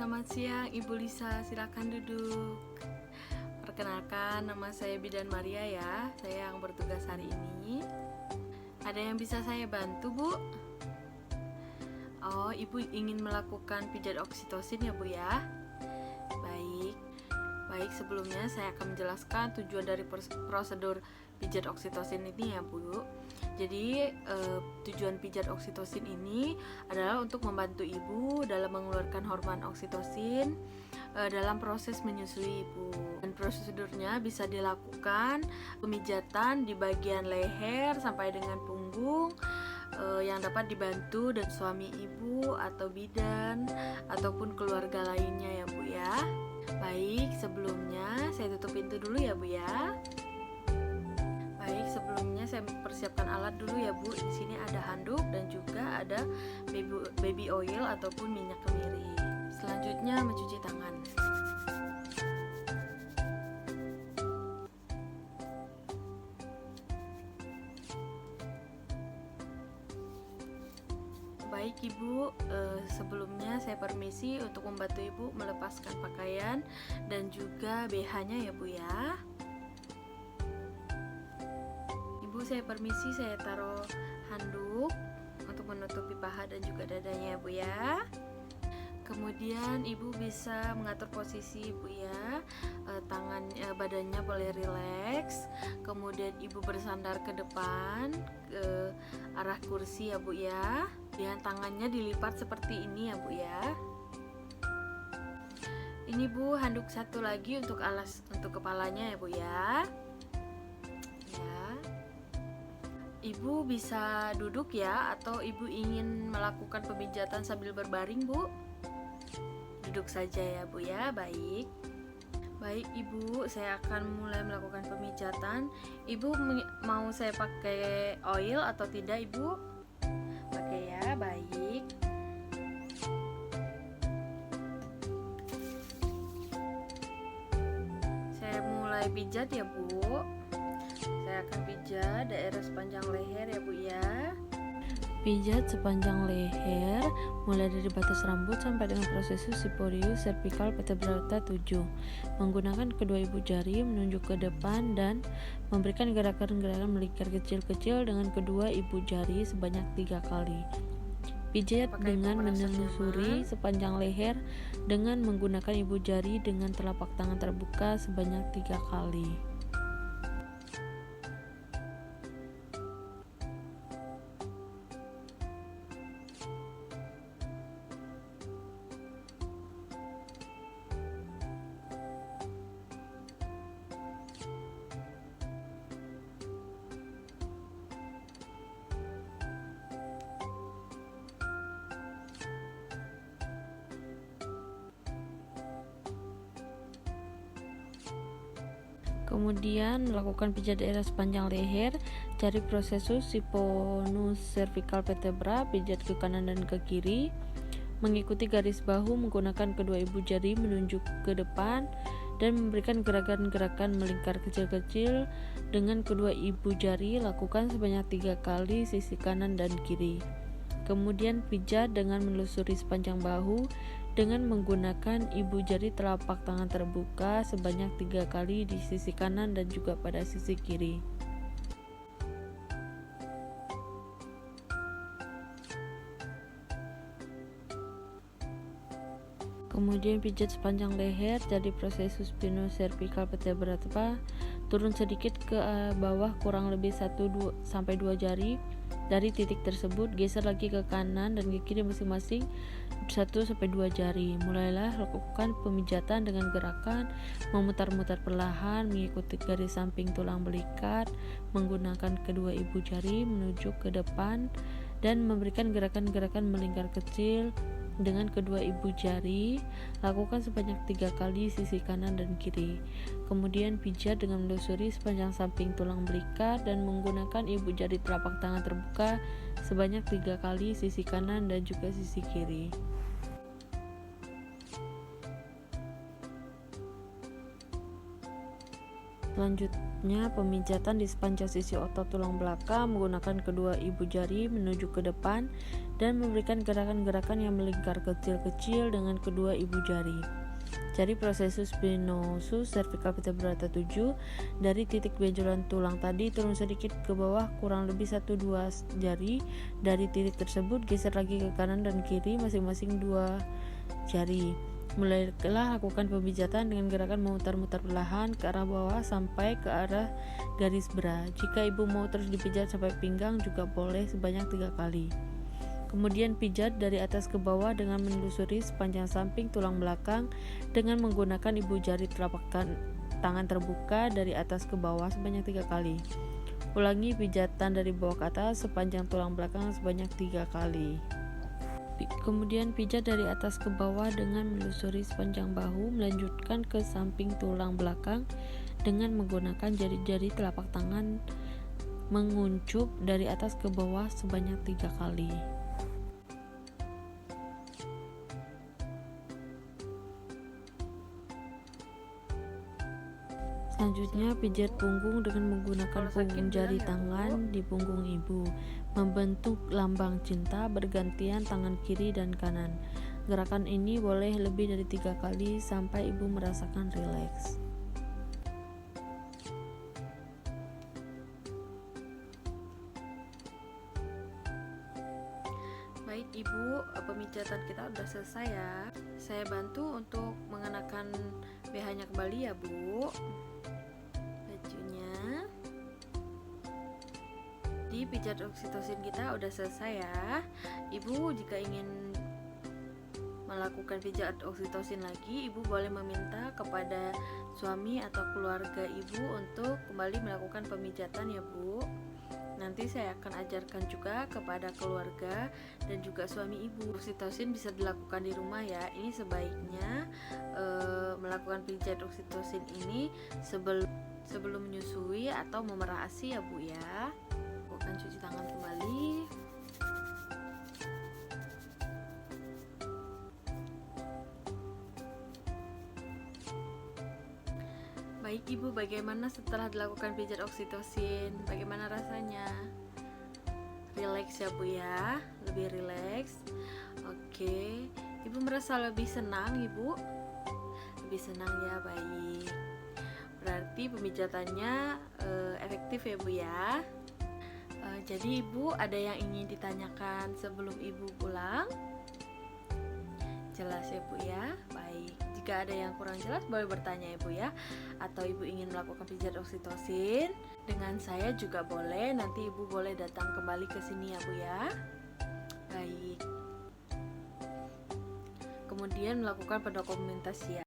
Selamat siang Ibu Lisa, silakan duduk. Perkenalkan, nama saya Bidan Maria ya. Saya yang bertugas hari ini. Ada yang bisa saya bantu, Bu? Oh, Ibu ingin melakukan pijat oksitosin ya, Bu ya? Baik, sebelumnya saya akan menjelaskan tujuan dari prosedur pijat oksitosin ini ya, Bu. Jadi tujuan pijat oksitosin ini adalah untuk membantu ibu dalam mengeluarkan hormon oksitosin dalam proses menyusui ibu. Dan prosedurnya bisa dilakukan pemijatan di bagian leher sampai dengan punggung yang dapat dibantu dan suami ibu atau bidan ataupun keluarga lainnya ya, Bu ya. Baik, sebelumnya saya tutup pintu dulu ya, Bu ya. Baik, sebelumnya saya persiapkan alat dulu ya, Bu. Di sini ada handuk dan juga ada baby oil ataupun minyak kemiri. Selanjutnya mencuci tangan. Baik Ibu, sebelumnya saya permisi untuk membantu Ibu melepaskan pakaian dan juga BH-nya ya, Bu ya. Ibu, saya permisi, saya taruh handuk untuk menutupi paha dan juga dadanya ya, Bu ya. Kemudian Ibu bisa mengatur posisi Ibu ya, badannya boleh rileks. Kemudian Ibu bersandar ke depan ke arah kursi ya, Bu ya. Dan tangannya dilipat seperti ini ya, Bu ya. Ini Bu, handuk satu lagi untuk kepalanya ya, Bu ya. Ibu bisa duduk ya, atau Ibu ingin melakukan pemijatan sambil berbaring, Bu? Duduk saja ya, Bu ya. Baik Ibu, saya akan mulai melakukan pemijatan. Ibu mau saya pakai oil atau tidak, Ibu? Pakai ya. Baik. Saya mulai pijat ya, Bu. Saya akan pijat daerah sepanjang leher ya, Bu ya. Pijat sepanjang leher mulai dari batas rambut sampai dengan prosesus siporius cervical vertebrata 7. Menggunakan kedua ibu jari menunjuk ke depan dan memberikan gerakan-gerakan melingkar kecil-kecil dengan kedua ibu jari sebanyak 3 kali. Pijat dengan menelusuri sepanjang leher dengan menggunakan ibu jari dengan telapak tangan terbuka sebanyak 3 kali. Kemudian melakukan pijat daerah sepanjang leher, cari prosesus siponus cervical vertebra, pijat ke kanan dan ke kiri, mengikuti garis bahu menggunakan kedua ibu jari menunjuk ke depan dan memberikan gerakan-gerakan melingkar kecil-kecil dengan kedua ibu jari, lakukan sebanyak 3 kali sisi kanan dan kiri. Kemudian pijat dengan menelusuri sepanjang bahu dengan menggunakan ibu jari telapak tangan terbuka sebanyak 3 kali di sisi kanan dan juga pada sisi kiri. Kemudian pijat sepanjang leher, jadi prosesus spinous cervical vertebra, turun sedikit ke bawah kurang lebih 1-2 jari dari titik tersebut, geser lagi ke kanan dan ke kiri masing-masing 1-2 jari. Mulailah lakukan pemijatan dengan gerakan memutar-mutar perlahan mengikuti garis samping tulang belikat menggunakan kedua ibu jari menuju ke depan dan memberikan gerakan-gerakan melingkar kecil dengan kedua ibu jari, lakukan sebanyak 3 kali sisi kanan dan kiri. Kemudian pijat dengan menelusuri sepanjang samping tulang belikat dan menggunakan ibu jari telapak tangan terbuka sebanyak 3 kali sisi kanan dan juga sisi kiri. Selanjutnya pemijatan di sepanjang sisi otot tulang belakang menggunakan kedua ibu jari menuju ke depan dan memberikan gerakan-gerakan yang melingkar kecil-kecil dengan kedua ibu jari. Cari prosesus spinosus cervical vertebrata 7 dari titik benjolan tulang tadi, turun sedikit ke bawah kurang lebih 1-2 jari. Dari titik tersebut geser lagi ke kanan dan kiri masing-masing 2 jari. Mulailah lakukan pemijatan dengan gerakan memutar-mutar perlahan ke arah bawah sampai ke arah garis bra. Jika ibu mau terus dipijat sampai pinggang juga boleh sebanyak 3 kali. Kemudian pijat dari atas ke bawah dengan menelusuri sepanjang samping tulang belakang dengan menggunakan ibu jari telapak tangan terbuka dari atas ke bawah sebanyak 3 kali. Ulangi pijatan dari bawah ke atas sepanjang tulang belakang sebanyak 3 kali. Kemudian pijat dari atas ke bawah dengan menelusuri sepanjang bahu, melanjutkan ke samping tulang belakang dengan menggunakan jari-jari telapak tangan menguncup dari atas ke bawah sebanyak 3 kali. Selanjutnya, pijat punggung dengan menggunakan punggung jari tangan di punggung ibu, membentuk lambang cinta bergantian tangan kiri dan kanan. Gerakan ini boleh lebih dari 3 kali sampai ibu merasakan rileks. Baik ibu, pemijatan kita udah selesai ya. Saya bantu untuk mengenakan BH-nya kembali ya bu. Bajunya. Di pijat oksitosin kita udah selesai ya. Ibu jika ingin melakukan pijat oksitosin lagi, ibu boleh meminta kepada suami atau keluarga ibu untuk kembali melakukan pemijatan ya bu. Nanti saya akan ajarkan juga kepada keluarga dan juga suami ibu. Oksitosin bisa dilakukan di rumah ya. Ini sebaiknya melakukan pijat oksitosin ini sebelum menyusui atau memerah ASI ya bu ya. Aku akan cuci tangan kembali. Baik ibu, bagaimana setelah dilakukan pijat oksitosin? Bagaimana rasanya? Rileks ya bu ya, lebih rileks. Oke, ibu merasa lebih senang ibu? Lebih senang ya, baik. Berarti pemijatannya efektif ya bu ya. Jadi ibu ada yang ingin ditanyakan sebelum ibu pulang? Jelas ya bu ya, baik. Jika ada yang kurang jelas boleh bertanya ibu ya, atau ibu ingin melakukan pijat oksitosin dengan saya juga boleh. Nanti ibu boleh datang kembali ke sini ya bu ya. Baik. Kemudian melakukan pendokumentasian.